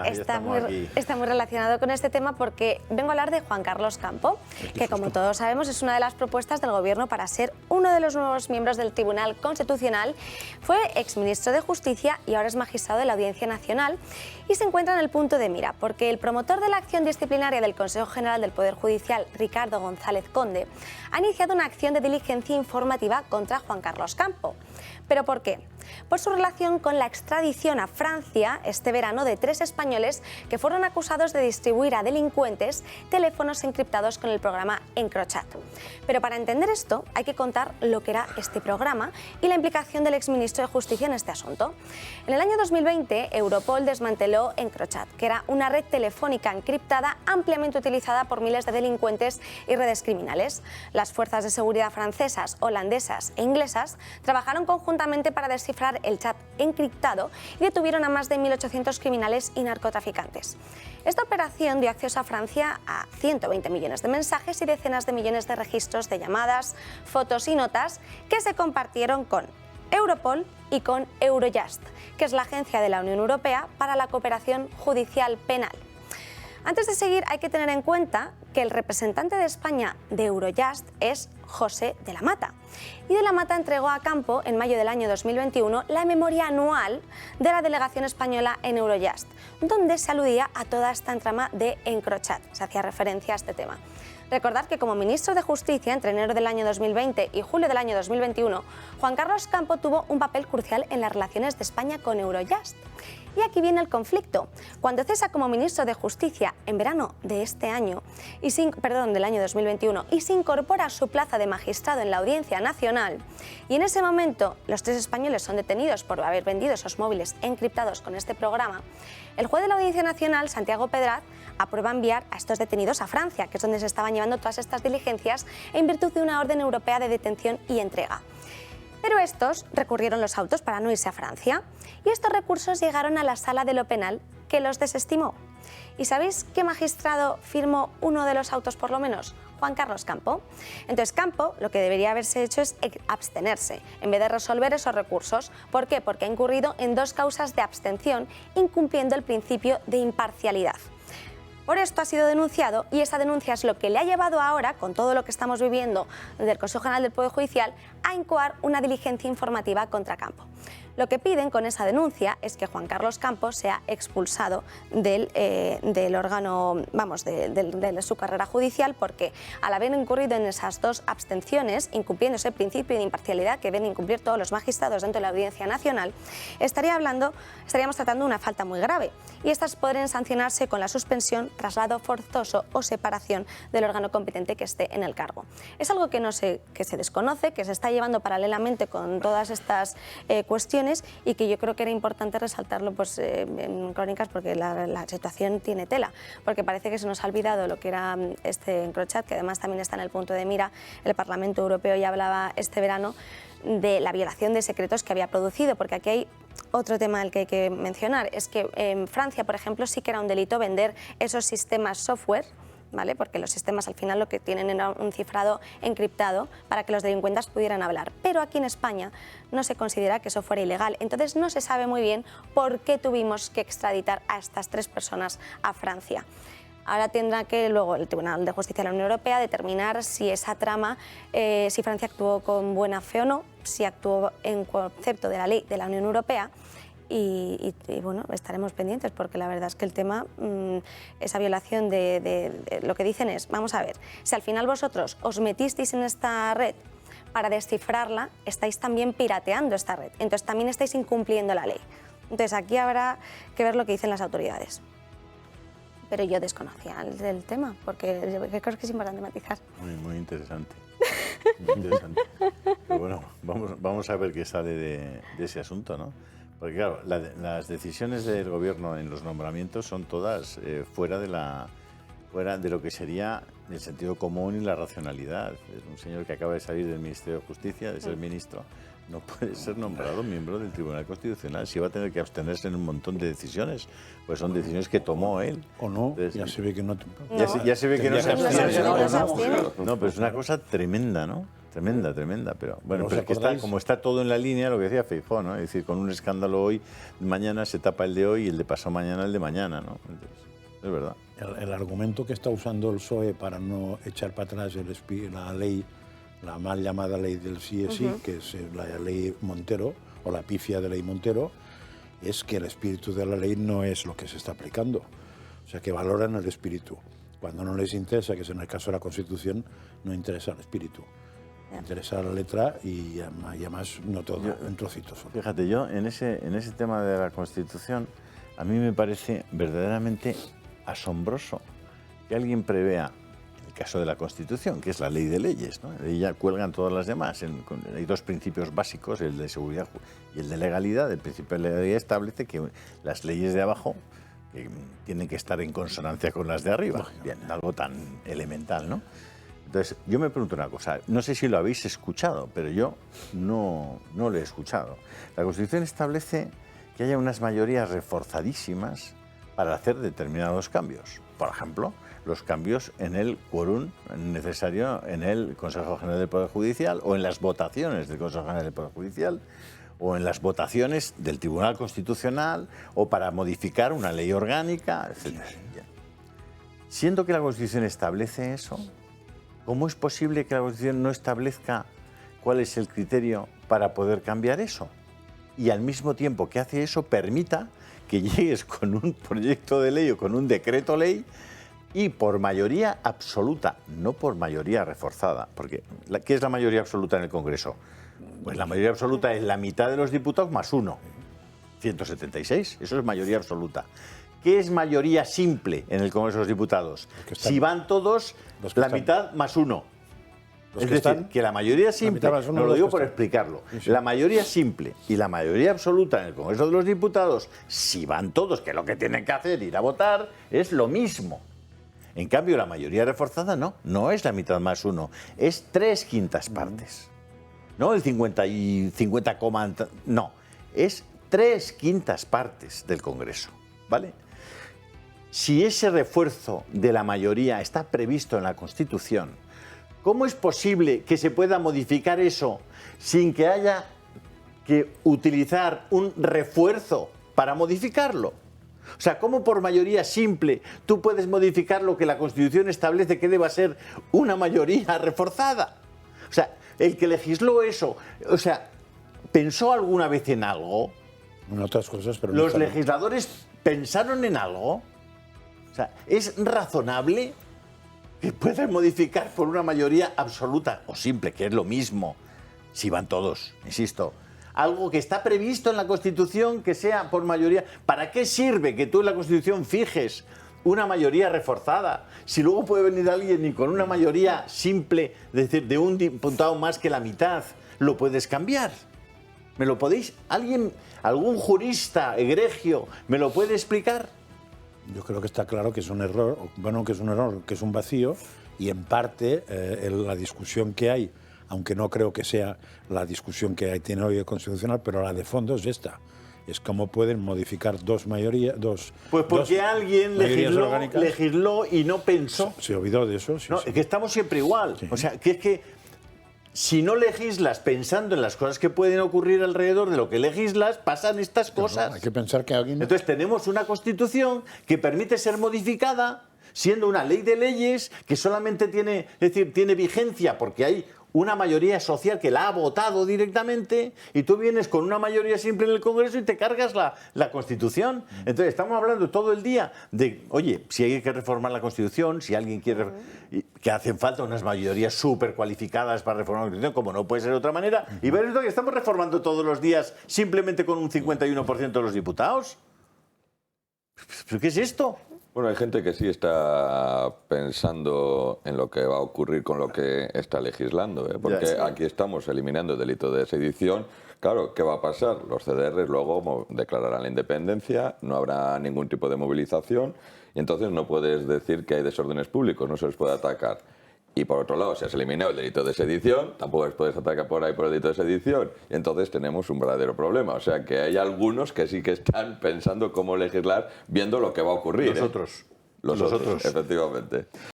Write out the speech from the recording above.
está muy relacionado con este tema porque vengo a hablar de Juan Carlos Campo, que como todos sabemos es una de las propuestas del Gobierno para ser uno de los nuevos miembros del Tribunal Constitucional. Fue exministro de Justicia y ahora es magistrado de la Audiencia Nacional y se encuentra en el punto de mira porque el promotor de la acción disciplinaria del Consejo General del Poder Judicial, Ricardo González Conde, ha iniciado una acción de diligencia informativa contra Juan Carlos Campo. ¿Pero por qué? Por su relación con la extradición a Francia este verano de 3 españoles que fueron acusados de distribuir a delincuentes teléfonos encriptados con el programa EncroChat. Pero para entender esto hay que contar lo que era este programa y la implicación del exministro de Justicia en este asunto. En el año 2020, Europol desmanteló EncroChat, que era una red telefónica encriptada ampliamente utilizada por miles de delincuentes y redes criminales. Las fuerzas de seguridad francesas, holandesas e inglesas trabajaron conjuntamente para descifrar el chat encriptado y detuvieron a más de 1.800 criminales y narcotraficantes. Esta operación dio acceso a Francia a 120 millones de mensajes y decenas de millones de registros de llamadas, fotos y notas que se compartieron con Europol y con Eurojust, que es la agencia de la Unión Europea para la cooperación judicial penal. Antes de seguir, hay que tener en cuenta que el representante de España de Eurojust es José de la Mata. Y de la Mata entregó a Campo, en mayo del año 2021, la memoria anual de la delegación española en Eurojust, donde se aludía a toda esta entrama de EncroChat, se hacía referencia a este tema. Recordad que como ministro de Justicia entre enero del año 2020 y julio del año 2021, Juan Carlos Campo tuvo un papel crucial en las relaciones de España con Eurojust. Y aquí viene el conflicto. Cuando cesa como ministro de Justicia en verano de este año, del año 2021, y se incorpora a su plaza de magistrado en la Audiencia Nacional, y en ese momento los 3 españoles son detenidos por haber vendido esos móviles encriptados con este programa, el juez de la Audiencia Nacional, Santiago Pedraz, aprueba enviar a estos detenidos a Francia, que es donde se estaban llevando todas estas diligencias, en virtud de una orden europea de detención y entrega. Pero estos recurrieron los autos para no irse a Francia y estos recursos llegaron a la Sala de lo Penal, que los desestimó. ¿Y sabéis qué magistrado firmó uno de los autos por lo menos? Juan Carlos Campo. Entonces Campo lo que debería haberse hecho es abstenerse en vez de resolver esos recursos. ¿Por qué? Porque ha incurrido en 2 causas de abstención, incumpliendo el principio de imparcialidad. Por esto ha sido denunciado y esa denuncia es lo que le ha llevado ahora, con todo lo que estamos viviendo del Consejo General del Poder Judicial, a incoar una diligencia informativa contra Campo. Lo que piden con esa denuncia es que Juan Carlos Campo sea expulsado del órgano, de su carrera judicial, porque al haber incurrido en esas 2 abstenciones, incumpliendo ese principio de imparcialidad que deben incumplir todos los magistrados dentro de la Audiencia Nacional, estaríamos tratando una falta muy grave y estas podrían sancionarse con la suspensión, traslado forzoso o separación del órgano competente que esté en el cargo. Es algo que se desconoce, que se está llevando paralelamente con todas estas cuestiones y que yo creo que era importante resaltarlo en Crónicas porque la situación tiene tela, porque parece que se nos ha olvidado lo que era este EncroChat, que además también está en el punto de mira. El Parlamento Europeo ya hablaba este verano de la violación de secretos que había producido, porque aquí hay otro tema al que hay que mencionar, es que en Francia, por ejemplo, sí que era un delito vender esos sistemas software, ¿vale? Porque los sistemas al final lo que tienen era un cifrado encriptado para que los delincuentes pudieran hablar. Pero aquí en España no se considera que eso fuera ilegal. Entonces no se sabe muy bien por qué tuvimos que extraditar a estas 3 personas a Francia. Ahora tendrá que luego el Tribunal de Justicia de la Unión Europea determinar si esa trama, si Francia actuó con buena fe o no, si actuó en concepto de la ley de la Unión Europea. Y bueno, estaremos pendientes porque la verdad es que el tema, esa violación de lo que dicen es, vamos a ver, si al final vosotros os metisteis en esta red para descifrarla, estáis también pirateando esta red, entonces también estáis incumpliendo la ley. Entonces aquí habrá que ver lo que dicen las autoridades. Pero yo desconocía el tema porque creo que es importante matizar. Muy interesante. Muy interesante. Pero bueno, vamos a ver qué sale de ese asunto, ¿no? Porque claro, las decisiones del Gobierno en los nombramientos son todas fuera de lo que sería el sentido común y la racionalidad. Es un señor que acaba de salir del Ministerio de Justicia, de ser ministro, no puede ser nombrado miembro del Tribunal Constitucional, si va a tener que abstenerse en un montón de decisiones, pues son decisiones que tomó él. O no, entonces, ya se ve que no. Ya se ve que no se abstiene. No, pero es una cosa tremenda, ¿no? Tremenda, tremenda, pero bueno, ¿Os pero es que acordáis? como está todo en la línea, lo que decía Feijóo, ¿no? Es decir, con un escándalo hoy, mañana se tapa el de hoy y el de pasado mañana el de mañana, ¿no? Entonces, es verdad. El argumento que está usando el PSOE para no echar para atrás la ley, la mal llamada ley del sí es sí, que es la ley Montero, o la pifia de ley Montero, es que el espíritu de la ley no es lo que se está aplicando. O sea, que valoran el espíritu. Cuando no les interesa, que es en el caso de la Constitución, no interesa el espíritu. Interesa la letra y además no todo, un trocito solo. Fíjate, yo en ese tema de la Constitución, a mí me parece verdaderamente asombroso que alguien prevea, en el caso de la Constitución, que es la ley de leyes, ¿no? De ella cuelgan todas las demás. Hay dos principios básicos, el de seguridad y el de legalidad. El principio de legalidad establece que las leyes de abajo tienen que estar en consonancia con las de arriba. Bien, algo tan elemental, ¿no? Entonces, yo me pregunto una cosa, no sé si lo habéis escuchado, pero yo no lo he escuchado. La Constitución establece que haya unas mayorías reforzadísimas para hacer determinados cambios. Por ejemplo, los cambios en el quórum necesario en el Consejo General del Poder Judicial o en las votaciones del Consejo General del Poder Judicial o en las votaciones del Tribunal Constitucional o para modificar una ley orgánica, etc. Siendo que la Constitución establece eso, ¿cómo es posible que la Constitución no establezca cuál es el criterio para poder cambiar eso? Y al mismo tiempo que hace eso, permita que llegues con un proyecto de ley o con un decreto ley y por mayoría absoluta, no por mayoría reforzada. Porque, ¿qué es la mayoría absoluta en el Congreso? Pues la mayoría absoluta es la mitad de los diputados más uno. 176, eso es mayoría absoluta. ¿Qué es mayoría simple en el Congreso de los Diputados? Si van todos, la mitad más uno. Es decir, que la mayoría simple, no lo digo por explicarlo, la mayoría simple y la mayoría absoluta en el Congreso de los Diputados, si van todos, que es lo que tienen que hacer, ir a votar, es lo mismo. En cambio, la mayoría reforzada no es la mitad más uno, es 3/5 partes. No el 50 y 50, no, es 3/5 partes del Congreso, ¿vale? Si ese refuerzo de la mayoría está previsto en la Constitución, ¿cómo es posible que se pueda modificar eso sin que haya que utilizar un refuerzo para modificarlo? O sea, ¿cómo por mayoría simple tú puedes modificar lo que la Constitución establece que deba ser una mayoría reforzada? O sea, el que legisló eso, o sea, ¿pensó alguna vez en algo? En otras cosas, pero ¿Los legisladores pensaron en algo? O sea, ¿es razonable que puedan modificar por una mayoría absoluta o simple, que es lo mismo, si van todos, insisto, algo que está previsto en la Constitución que sea por mayoría? ¿Para qué sirve que tú en la Constitución fijes una mayoría reforzada si luego puede venir alguien y con una mayoría simple, es decir, de un diputado más que la mitad, lo puedes cambiar? ¿Me lo podéis? ¿Algún jurista egregio me lo puede explicar? Yo creo que está claro que es un error, bueno, que es un error, que es un vacío, y en parte la discusión que hay, aunque no creo que sea la discusión que tiene hoy el Constitucional, pero la de fondo es esta. Es cómo pueden modificar dos mayorías, Pues porque alguien legisló y no pensó. Se olvidó de eso. Sí, no, sí. Es que estamos siempre igual. Sí. O sea, que es que si no legislas pensando en las cosas que pueden ocurrir alrededor de lo que legislas, pasan estas cosas. No, hay que pensar que alguien... Entonces tenemos una Constitución que permite ser modificada siendo una ley de leyes que solamente tiene vigencia porque hay una mayoría social que la ha votado directamente y tú vienes con una mayoría simple en el Congreso y te cargas la Constitución. Entonces estamos hablando todo el día de, oye, si hay que reformar la Constitución, si alguien quiere, que hacen falta unas mayorías súper cualificadas para reformar la Constitución, como no puede ser de otra manera, y ver esto que estamos reformando todos los días simplemente con un 51% de los diputados. ¿Pero qué es esto? Bueno, hay gente que sí está pensando en lo que va a ocurrir con lo que está legislando, ¿eh? Porque sí. Aquí estamos eliminando el delito de sedición. Claro, ¿qué va a pasar? Los CDR luego declararán la independencia, no habrá ningún tipo de movilización y entonces no puedes decir que hay desórdenes públicos, no se les puede atacar. Y por otro lado, si has eliminado el delito de sedición, tampoco les puedes atacar por ahí por el delito de sedición. Y entonces tenemos un verdadero problema. O sea que hay algunos que sí que están pensando cómo legislar viendo lo que va a ocurrir. Los otros. Los otros, efectivamente.